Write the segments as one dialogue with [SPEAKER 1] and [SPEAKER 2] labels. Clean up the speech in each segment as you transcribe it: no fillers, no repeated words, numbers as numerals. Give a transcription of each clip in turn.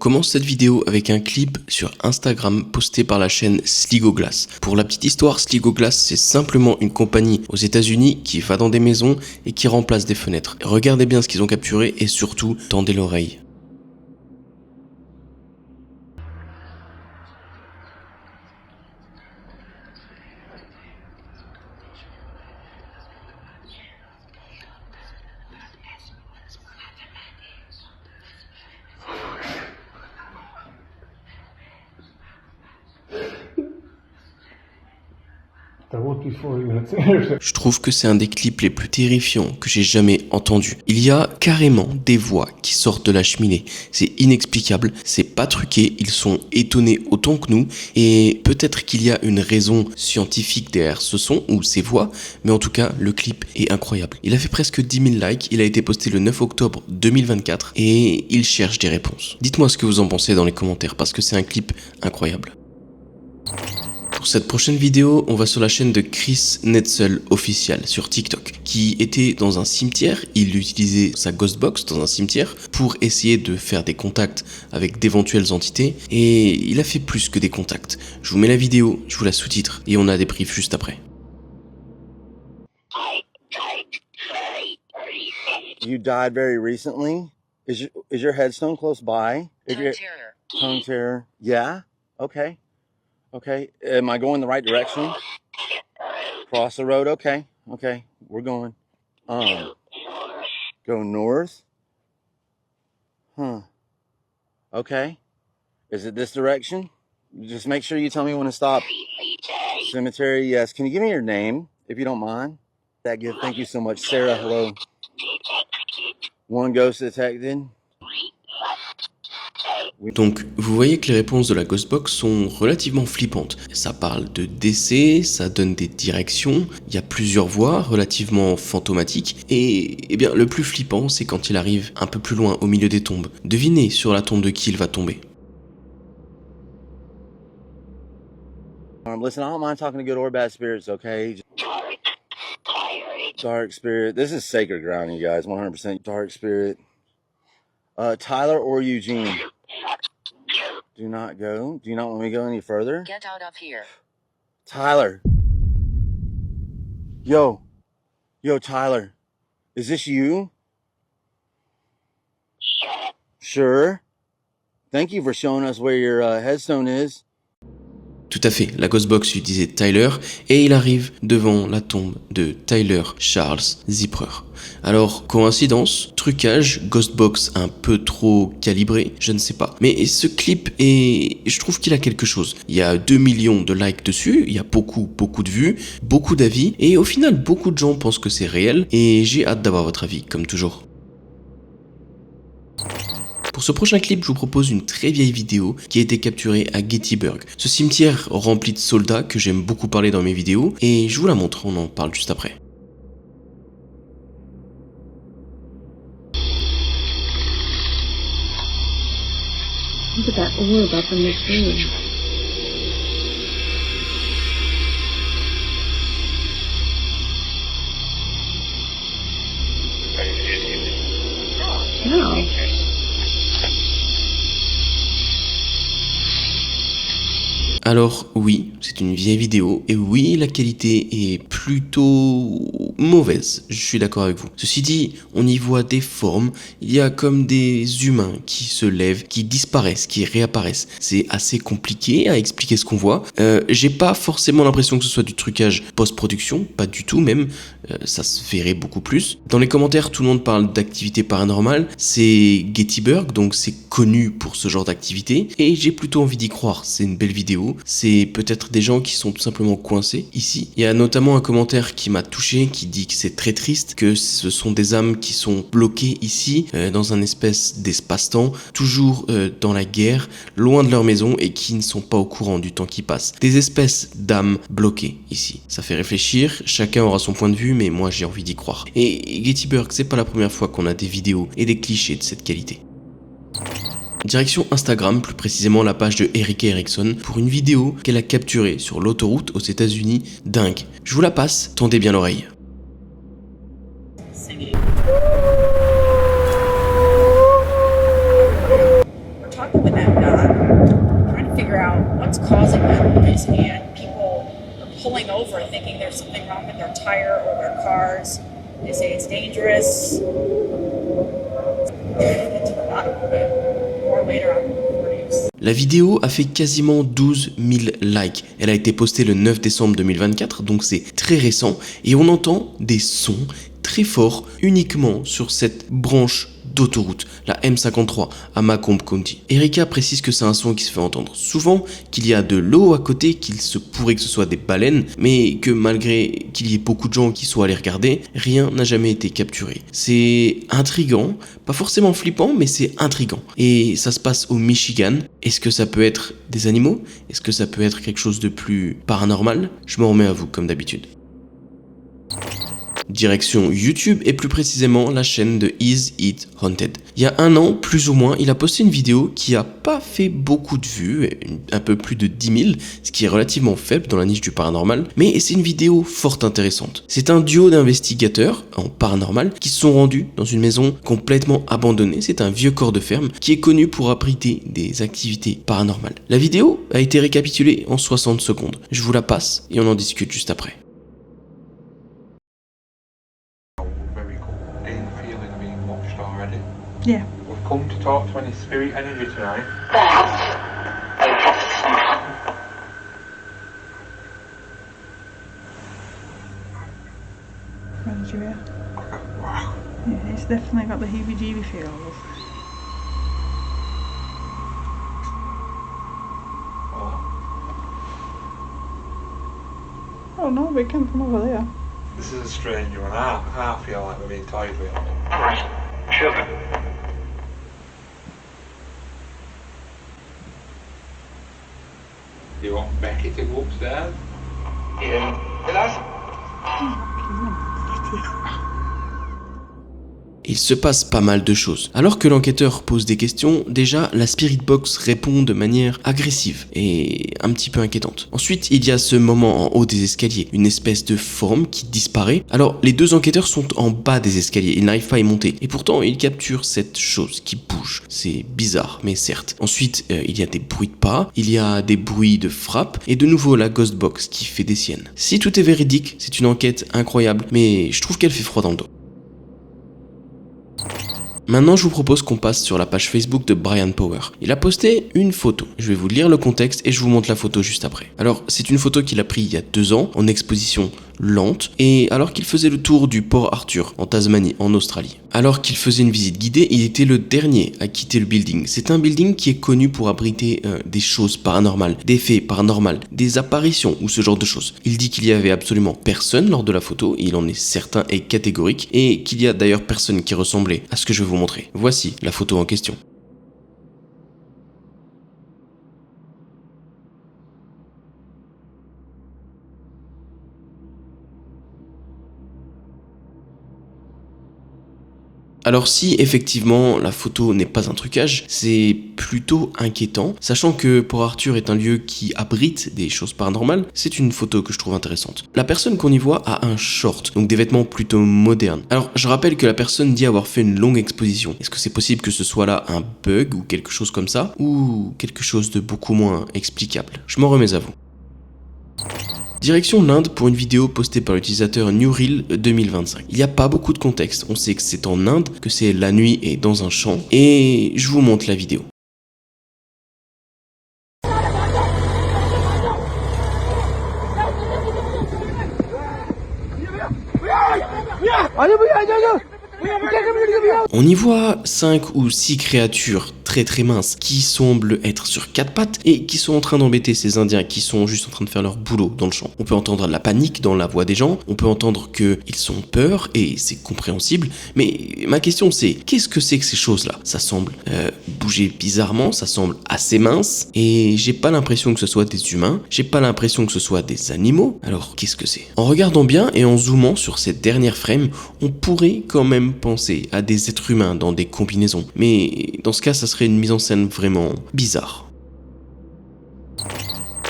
[SPEAKER 1] commence cette vidéo avec un clip sur Instagram posté par la chaîne Sligo Glass. Pour la petite histoire, Sligo Glass, c'est simplement une compagnie aux États-Unis qui va dans des maisons et qui remplace des fenêtres. Regardez bien ce qu'ils ont capturé et surtout, tendez l'oreille. Je trouve que c'est un des clips les plus terrifiants que j'ai jamais entendu. Il y a carrément des voix qui sortent de la cheminée. C'est inexplicable, c'est pas truqué, ils sont étonnés autant que nous et peut-être qu'il y a une raison scientifique derrière ce son ou ces voix, mais en tout cas, le clip est incroyable. Il a fait presque 10 000 likes, il a été posté le 9 octobre 2024 et il cherche des réponses. Dites-moi ce que vous en pensez dans les commentaires parce que c'est un clip incroyable. Pour cette prochaine vidéo, on va sur la chaîne de Chris Netzel official sur TikTok, qui était dans un cimetière. Il utilisait sa Ghostbox dans un cimetière pour essayer de faire des contacts avec d'éventuelles entités et il a fait plus que des contacts. Je vous mets la vidéo, je vous la sous-titre et on a des briefs juste après.
[SPEAKER 2] You died very recently. Is your headstone close by? Tongue terror. Yeah. Okay. Okay, am I going the right direction? Cross the road, okay, okay, we're going. Go north? Huh. Okay. Is it this direction? Just make sure you tell me when to stop. Cemetery, yes. Can you give me your name, if you don't mind? That gift, thank you so much. Sarah, hello. One ghost detected.
[SPEAKER 1] Donc, vous voyez que les réponses de la Ghostbox sont relativement flippantes. Ça parle de décès, ça donne des directions, il y a plusieurs voix relativement fantomatiques, et bien le plus flippant, c'est quand il arrive un peu plus loin au milieu des tombes. Devinez sur la tombe de qui il va tomber.
[SPEAKER 2] Listen, I don't mind talking to good or bad spirits, okay? Dark spirit. This is sacred ground, you guys. 100% dark spirit. Tyler or Eugene? Do not go. Do you not want me to go any further?
[SPEAKER 3] Get out of here.
[SPEAKER 2] Tyler. Yo, Tyler. Is this you? Sure. Thank you for showing us where your headstone is.
[SPEAKER 1] Tout à fait, la Ghostbox lui disait Tyler et il arrive devant la tombe de Tyler Charles Ziprer. Alors, coïncidence, trucage, Ghostbox un peu trop calibré, je ne sais pas. Mais ce clip je trouve qu'il a quelque chose. Il y a 2 millions de likes dessus, il y a beaucoup de vues, beaucoup d'avis et au final, beaucoup de gens pensent que c'est réel et j'ai hâte d'avoir votre avis, comme toujours. Pour ce prochain clip, je vous propose une très vieille vidéo qui a été capturée à Gettysburg. Ce cimetière rempli de soldats que j'aime beaucoup parler dans mes vidéos et je vous la montre, on en parle juste après.
[SPEAKER 4] Look at that orb up in the tree. No.
[SPEAKER 1] Alors oui, c'est une vieille vidéo et oui, la qualité est plutôt mauvaise, je suis d'accord avec vous. Ceci dit, on y voit des formes, il y a comme des humains qui se lèvent, qui disparaissent, qui réapparaissent. C'est assez compliqué à expliquer ce qu'on voit. J'ai pas forcément l'impression que ce soit du trucage post-production, pas du tout même, ça se verrait beaucoup plus. Dans les commentaires, tout le monde parle d'activité paranormale, c'est Gettysburg, donc c'est connu pour ce genre d'activité, et j'ai plutôt envie d'y croire, c'est une belle vidéo. C'est peut-être des gens qui sont tout simplement coincés ici. Il y a notamment un commentaire qui m'a touché, qui dit que c'est très triste, que ce sont des âmes qui sont bloquées ici, dans un espèce d'espace-temps, toujours dans la guerre, loin de leur maison et qui ne sont pas au courant du temps qui passe. Des espèces d'âmes bloquées ici. Ça fait réfléchir, chacun aura son point de vue, mais moi j'ai envie d'y croire. Et Gettysburg, c'est pas la première fois qu'on a des vidéos et des clichés de cette qualité. Direction Instagram, plus précisément la page de Erika Erickson, pour une vidéo qu'elle a capturée sur l'autoroute aux États-Unis. Dingue. Je vous la passe, tendez bien l'oreille.
[SPEAKER 3] We're talking with what's causing that noise, and people are pulling over thinking there's something wrong with their tire or their cars. They say it's dangerous. More later on news.
[SPEAKER 1] La vidéo a fait quasiment 12 000 likes. Elle a été postée le 9 décembre 2024, donc c'est très récent, et on entend des sons très forts uniquement sur cette branche d'autoroute, la M53 à Macomb County. Erika précise que c'est un son qui se fait entendre souvent, qu'il y a de l'eau à côté, qu'il se pourrait que ce soit des baleines, mais que malgré qu'il y ait beaucoup de gens qui soient allés regarder, rien n'a jamais été capturé. C'est intriguant, pas forcément flippant, mais c'est intriguant. Et ça se passe au Michigan. Est-ce que ça peut être des animaux? Est-ce que ça peut être quelque chose de plus paranormal? Je me remets à vous comme d'habitude. Direction YouTube et plus précisément la chaîne de Is It Haunted. Il y a un an, plus ou moins, il a posté une vidéo qui a pas fait beaucoup de vues, un peu plus de 10 000, ce qui est relativement faible dans la niche du paranormal, mais c'est une vidéo fort intéressante. C'est un duo d'investigateurs en paranormal qui se sont rendus dans une maison complètement abandonnée. C'est un vieux corps de ferme qui est connu pour abriter des activités paranormales. La vidéo a été récapitulée en 60 secondes. Je vous la passe et on en discute juste après.
[SPEAKER 5] Yeah.
[SPEAKER 6] We've come to talk to any spirit energy tonight.
[SPEAKER 5] What did you hear?
[SPEAKER 6] Wow.
[SPEAKER 5] Yeah, it's definitely got the heebie-jeebie feels. Oh no, but it came from over there.
[SPEAKER 6] This is a strange one. I feel like we're being toyed with.
[SPEAKER 7] Alright, children.
[SPEAKER 6] You want Becky to go upstairs?
[SPEAKER 7] Yeah. Hello?
[SPEAKER 1] Il se passe pas mal de choses. Alors que l'enquêteur pose des questions, déjà la Spirit Box répond de manière agressive et un petit peu inquiétante. Ensuite, il y a ce moment en haut des escaliers, une espèce de forme qui disparaît. Alors les deux enquêteurs sont en bas des escaliers, ils n'arrivent pas à y monter. Et pourtant, ils capturent cette chose qui bouge. C'est bizarre, mais certes. Ensuite, il y a des bruits de pas, il y a des bruits de frappe et de nouveau la Ghost Box qui fait des siennes. Si tout est véridique, c'est une enquête incroyable, mais je trouve qu'elle fait froid dans le dos. Maintenant, je vous propose qu'on passe sur la page Facebook de Brian Power. Il a posté une photo. Je vais vous lire le contexte et je vous montre la photo juste après. Alors, c'est une photo qu'il a prise il y a 2 ans, en exposition lente, et alors qu'il faisait le tour du Port Arthur, en Tasmanie, en Australie. Alors qu'il faisait une visite guidée, il était le dernier à quitter le building. C'est un building qui est connu pour abriter des choses paranormales, des faits paranormaux, des apparitions ou ce genre de choses. Il dit qu'il y avait absolument personne lors de la photo, il en est certain et catégorique, et qu'il y a d'ailleurs personne qui ressemblait à ce que je vais vous montrer. Voici la photo en question. Alors si effectivement la photo n'est pas un trucage, c'est plutôt inquiétant, sachant que Port Arthur est un lieu qui abrite des choses paranormales, c'est une photo que je trouve intéressante. La personne qu'on y voit a un short, donc des vêtements plutôt modernes. Alors je rappelle que la personne dit avoir fait une longue exposition. Est-ce que c'est possible que ce soit là un bug ou quelque chose comme ça, ou quelque chose de beaucoup moins explicable? Je m'en remets à vous. Direction l'Inde pour une vidéo postée par l'utilisateur Newreel 2025. Il n'y a pas beaucoup de contexte, on sait que c'est en Inde, que c'est la nuit et dans un champ, et je vous montre la vidéo. On y voit 5 ou 6 créatures très minces qui semblent être sur 4 pattes et qui sont en train d'embêter ces Indiens qui sont juste en train de faire leur boulot dans le champ. On peut entendre la panique dans la voix des gens, on peut entendre qu'ils ont peur et c'est compréhensible, mais ma question c'est, qu'est-ce que c'est que ces choses-là? Ça semble bouger bizarrement, ça semble assez mince et j'ai pas l'impression que ce soit des humains, j'ai pas l'impression que ce soit des animaux, alors qu'est-ce que c'est? En regardant bien et en zoomant sur cette dernière frame, on pourrait quand même penser à des êtres humains dans des combinaisons, mais dans ce cas ça serait une mise en scène vraiment bizarre.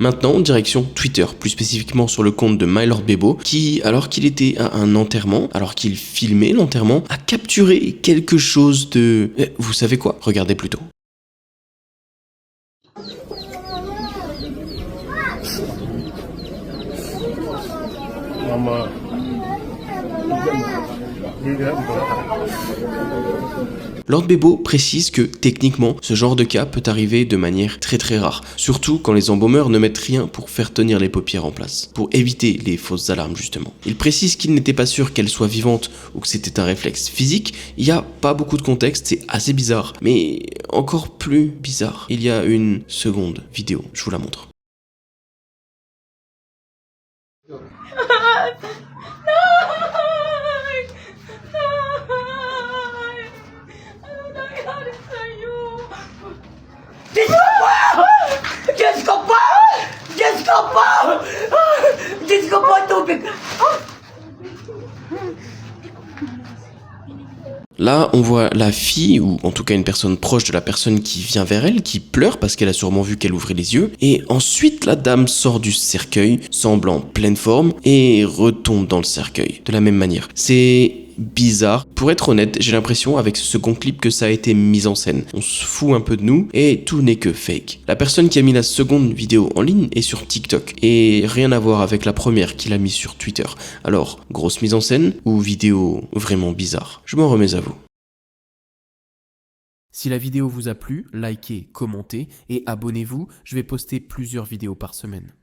[SPEAKER 1] Maintenant, direction Twitter, plus spécifiquement sur le compte de Mylord Bebo, qui, alors qu'il était à un enterrement, alors qu'il filmait l'enterrement, a capturé quelque chose de... Vous savez quoi? Regardez plutôt. Lord Bebo précise que techniquement, ce genre de cas peut arriver de manière très rare, surtout quand les embaumeurs ne mettent rien pour faire tenir les paupières en place, pour éviter les fausses alarmes justement. Il précise qu'il n'était pas sûr qu'elle soit vivante ou que c'était un réflexe physique. Il n'y a pas beaucoup de contexte, c'est assez bizarre, mais encore plus bizarre. Il y a une seconde vidéo, je vous la montre. Là, on voit la fille, ou en tout cas une personne proche de la personne qui vient vers elle, qui pleure parce qu'elle a sûrement vu qu'elle ouvrait les yeux. Et ensuite, la dame sort du cercueil, semble en pleine forme, et retombe dans le cercueil, de la même manière. C'est bizarre. Pour être honnête, j'ai l'impression avec ce second clip que ça a été mis en scène. On se fout un peu de nous, et tout n'est que fake. La personne qui a mis la seconde vidéo en ligne est sur TikTok, et rien à voir avec la première qu'il a mis sur Twitter. Alors, grosse mise en scène, ou vidéo vraiment bizarre? Je m'en remets à vous.
[SPEAKER 8] Si la vidéo vous a plu, likez, commentez et abonnez-vous, je vais poster plusieurs vidéos par semaine.